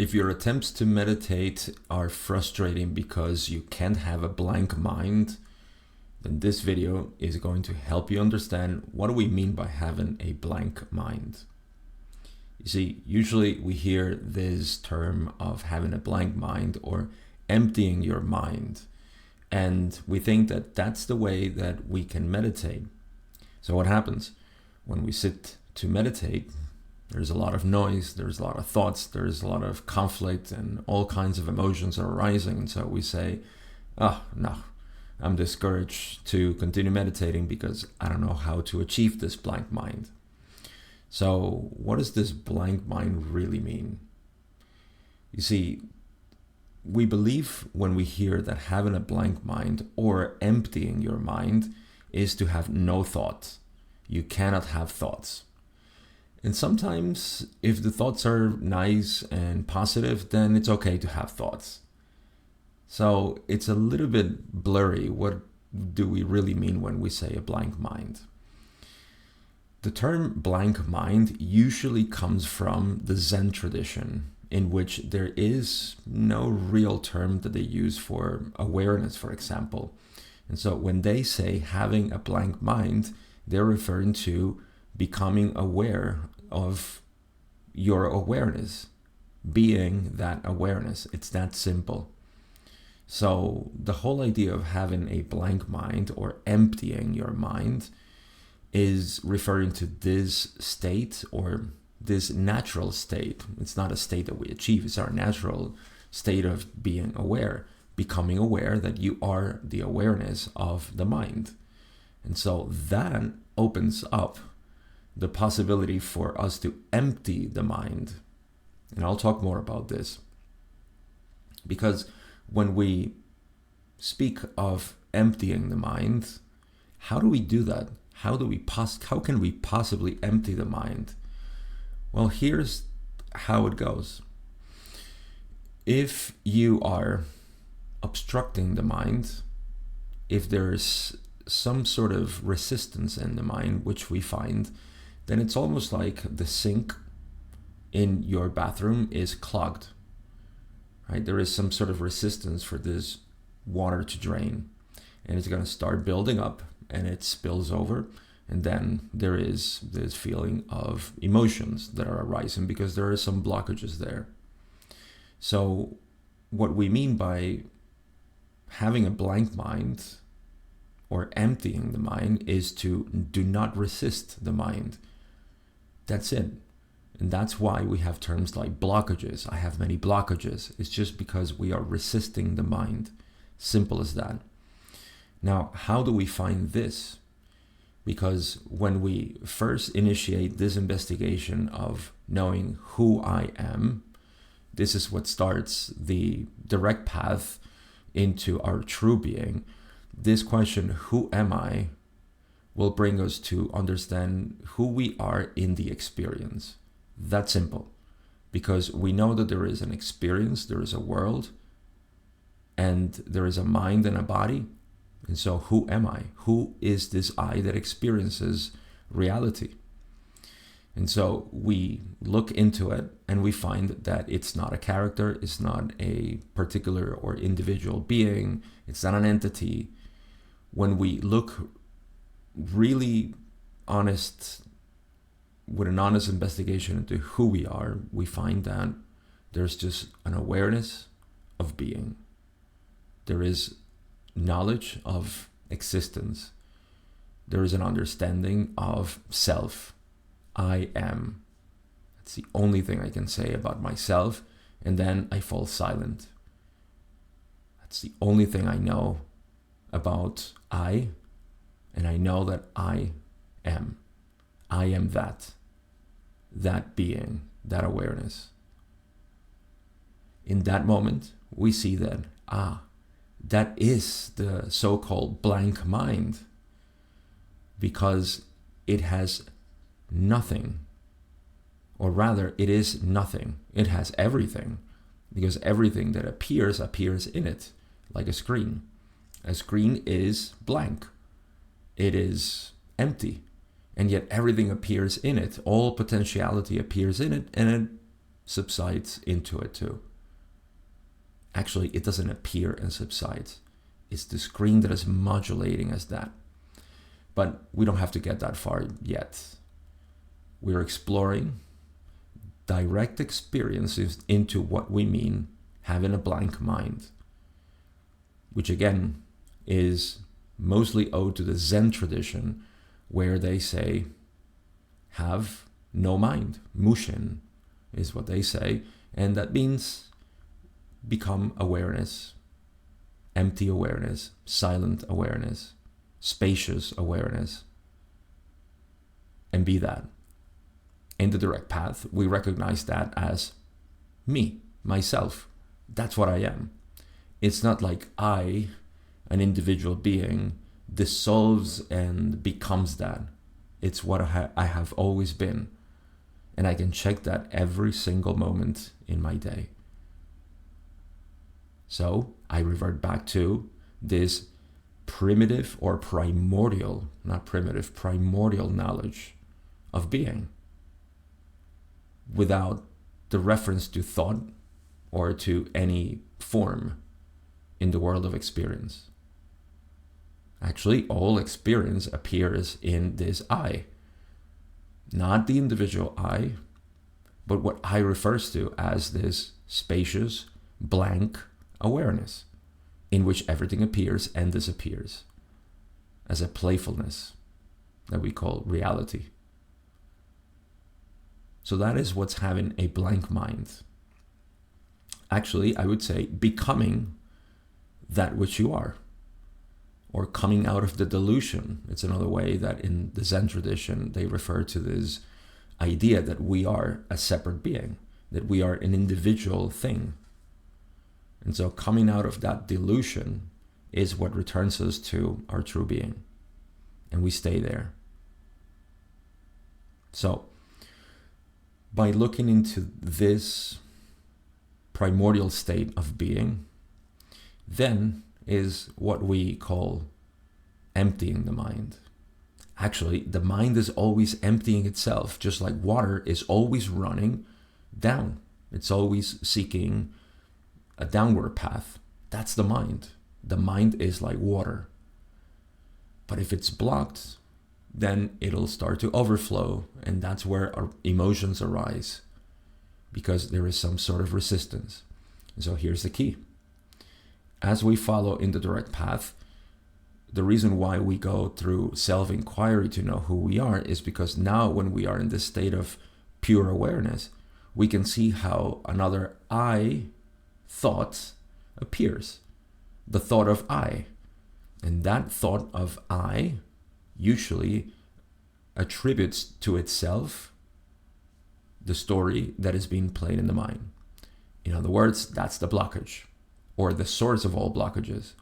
If your attempts to meditate are frustrating because you can't have a blank mind, then this video is going to help you understand what do we mean by having a blank mind. You see, usually we hear this term of having a blank mind or emptying your mind, and we think that that's the way that we can meditate. So what happens when we sit to meditate? There's a lot of noise, there's a lot of thoughts, there's a lot of conflict, and all kinds of emotions are arising. And so we say, oh, no, I'm discouraged to continue meditating because I don't know how to achieve this blank mind. So what does this blank mind really mean? You see, we believe when we hear that having a blank mind or emptying your mind is to have no thoughts. You cannot have thoughts. And sometimes if the thoughts are nice and positive, then it's okay to have thoughts. So it's a little bit blurry. What do we really mean when we say a blank mind? The term blank mind usually comes from the Zen tradition, in which there is no real term that they use for awareness, for example. And so when they say having a blank mind, they're referring to becoming aware of your awareness, being that awareness. It's that simple. So the whole idea of having a blank mind or emptying your mind is referring to this state or this natural state. It's not a state that we achieve, it's our natural state of being aware, becoming aware that you are the awareness of the mind. And so that opens up the possibility for us to empty the mind. And I'll talk more about this. Because when we speak of emptying the mind, how do we do that? How can we possibly empty the mind? Well, here's how it goes. If you are obstructing the mind, if there's some sort of resistance in the mind, which we find, then it's almost like the sink in your bathroom is clogged, right? There is some sort of resistance for this water to drain, and it's going to start building up, and it spills over, and then there is this feeling of emotions that are arising because there are some blockages there. So what we mean by having a blank mind or emptying the mind is to do not resist the mind. That's it. And that's why we have terms like blockages. I have many blockages. It's just because we are resisting the mind. Simple as that. Now, how do we find this? Because when we first initiate this investigation of knowing who I am, this is what starts the direct path into our true being. This question, who am I, will bring us to understand who we are in the experience. That's simple. Because we know that there is an experience, there is a world, and there is a mind and a body. And so who am I? Who is this I that experiences reality? And so we look into it and we find that it's not a character, it's not a particular or individual being, it's not an entity. When we look really honest, with an honest investigation into who we are, we find that there's just an awareness of being. There is knowledge of existence. There is an understanding of self. I am. That's the only thing I can say about myself, and then I fall silent. That's the only thing I know about I, and I know that I am. I am that being, that awareness. In that moment, we see that, that is the so-called blank mind, because it has nothing, or rather, it is nothing. It has everything, because everything that appears in it, like a screen. A screen is blank. It is empty. And yet everything appears in it. All potentiality appears in it, and it subsides into it too. Actually, it doesn't appear and subsides. It's the screen that is modulating as that. But we don't have to get that far yet. We're exploring direct experiences into what we mean having a blank mind, which again is mostly owed to the Zen tradition, where they say, have no mind. Mushin is what they say, and that means become awareness, empty awareness, silent awareness, spacious awareness, and be that. In the direct path, we recognize that as me, myself. That's what I am. It's not like I, an individual being, dissolves and becomes that. It's what I have always been. And I can check that every single moment in my day. So I revert back to this primitive or primordial, not primitive, primordial knowledge of being, without the reference to thought or to any form in the world of experience. Actually, all experience appears in this I. Not the individual I, but what I refers to as this spacious, blank awareness in which everything appears and disappears as a playfulness that we call reality. So that is what's having a blank mind. Actually, I would say becoming that which you are, or coming out of the delusion. It's another way that in the Zen tradition, they refer to this idea that we are a separate being, that we are an individual thing. And so coming out of that delusion is what returns us to our true being. And we stay there. So by looking into this primordial state of being, then is what we call emptying the mind. Actually, the mind is always emptying itself, just like water is always running down. It's always seeking a downward path. That's the mind. The mind is like water. But if it's blocked, then it'll start to overflow, and that's where our emotions arise, because there is some sort of resistance. And so here's the key. As we follow in the direct path, the reason why we go through self-inquiry to know who we are is because now when we are in this state of pure awareness, we can see how another I thought appears. The thought of I. And that thought of I usually attributes to itself the story that is being played in the mind. In other words, that's the blockage, or the source of all blockages.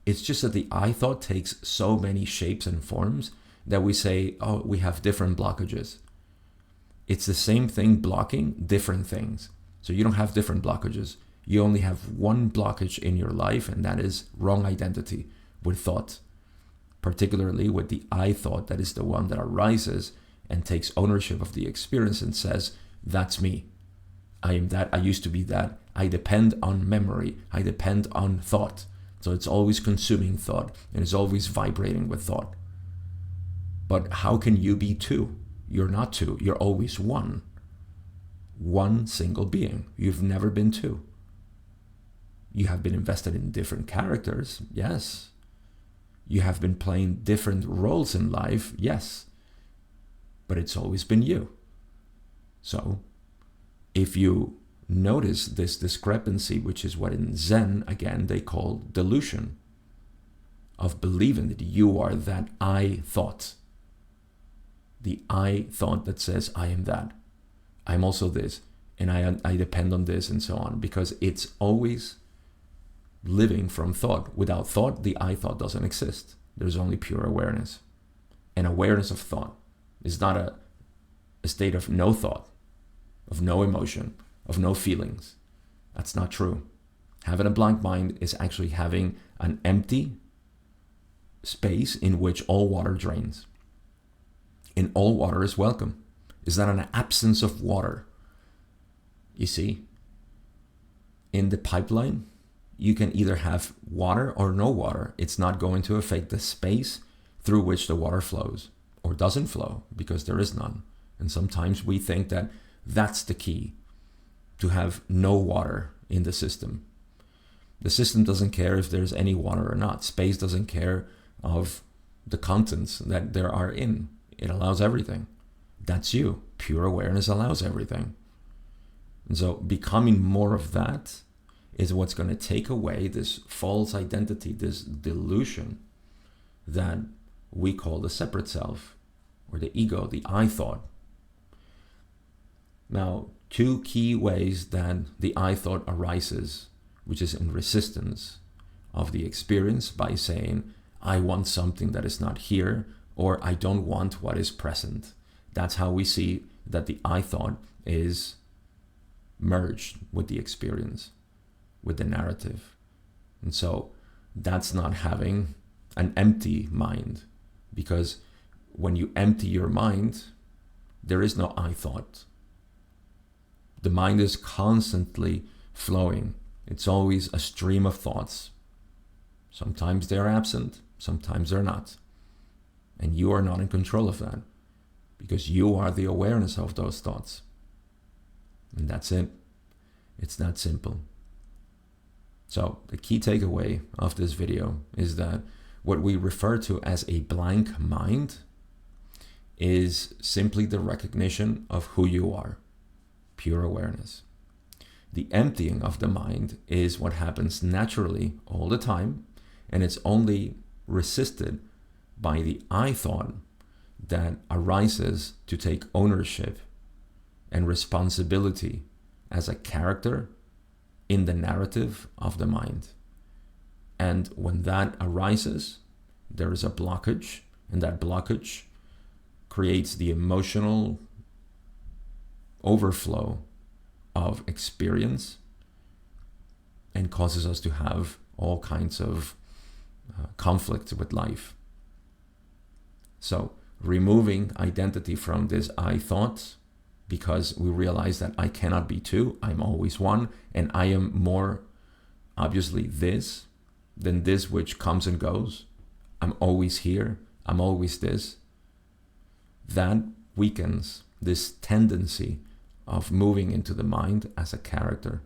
It's just that the I thought takes so many shapes and forms that we say, oh, we have different blockages. It's the same thing blocking different things. So you don't have different blockages. You only have one blockage in your life, and that is wrong identity with thought. Particularly with the I thought, that is the one that arises and takes ownership of the experience and says, that's me. I am that. I used to be that. I depend on memory. I depend on thought. So it's always consuming thought and it's always vibrating with thought. But how can you be two? You're not two. You're always one. One single being. You've never been two. You have been invested in different characters. Yes. You have been playing different roles in life. Yes. But it's always been you. So if you notice this discrepancy, which is what in Zen, again, they call delusion, of believing that you are that I thought. The I thought that says, I am that. I'm also this. And I depend on this and so on. Because it's always living from thought. Without thought, the I thought doesn't exist. There's only pure awareness. And awareness of thought is not a state of no thought, of no emotion, of no feelings. That's not true. Having a blank mind is actually having an empty space in which all water drains. And all water is welcome. It's not an absence of water. You see, in the pipeline, you can either have water or no water. It's not going to affect the space through which the water flows or doesn't flow, because there is none. And sometimes we think that that's the key, to have no water in the system. The system doesn't care if there's any water or not. Space doesn't care of the contents that there are in. It allows everything. That's you. Pure awareness allows everything. And so becoming more of that is what's going to take away this false identity, this delusion that we call the separate self, or the ego, the I thought. Now, two key ways that the I thought arises, which is in resistance of the experience, by saying, I want something that is not here, or I don't want what is present. That's how we see that the I thought is merged with the experience, with the narrative. And so that's not having an empty mind, because when you empty your mind, there is no I thought. The mind is constantly flowing. It's always a stream of thoughts. Sometimes they're absent, sometimes they're not. And you are not in control of that, because you are the awareness of those thoughts. And that's it. It's that simple. So the key takeaway of this video is that what we refer to as a blank mind is simply the recognition of who you are, pure awareness. The emptying of the mind is what happens naturally all the time, and it's only resisted by the I thought that arises to take ownership and responsibility as a character in the narrative of the mind. And when that arises, there is a blockage, and that blockage creates the emotional overflow of experience and causes us to have all kinds of conflicts with life. So removing identity from this I thought, because we realize that I cannot be two, I'm always one, and I am more obviously this than this which comes and goes. I'm always here, I'm always this. That weakens this tendency of moving into the mind as a character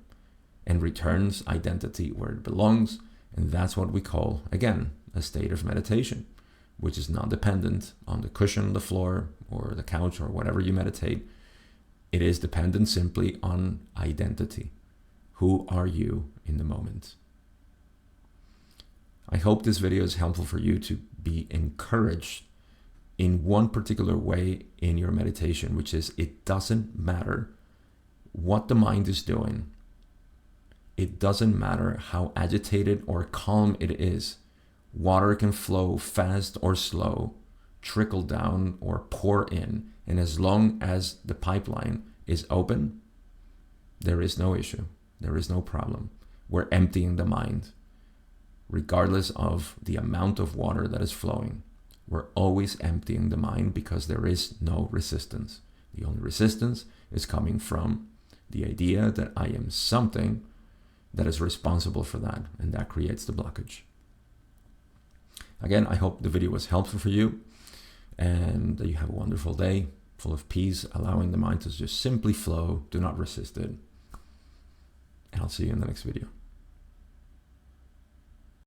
and returns identity where it belongs. And that's what we call, again, a state of meditation, which is not dependent on the cushion, the floor, or the couch, or whatever you meditate. It is dependent simply on identity. Who are you in the moment? I hope this video is helpful for you to be encouraged in one particular way in your meditation, which is, it doesn't matter what the mind is doing. It doesn't matter how agitated or calm it is. Water can flow fast or slow, trickle down or pour in. And as long as the pipeline is open, there is no issue. There is no problem. We're emptying the mind, regardless of the amount of water that is flowing. We're always emptying the mind because there is no resistance. The only resistance is coming from the idea that I am something that is responsible for that, and that creates the blockage. Again, I hope the video was helpful for you, and that you have a wonderful day full of peace, allowing the mind to just simply flow. Do not resist it. And I'll see you in the next video.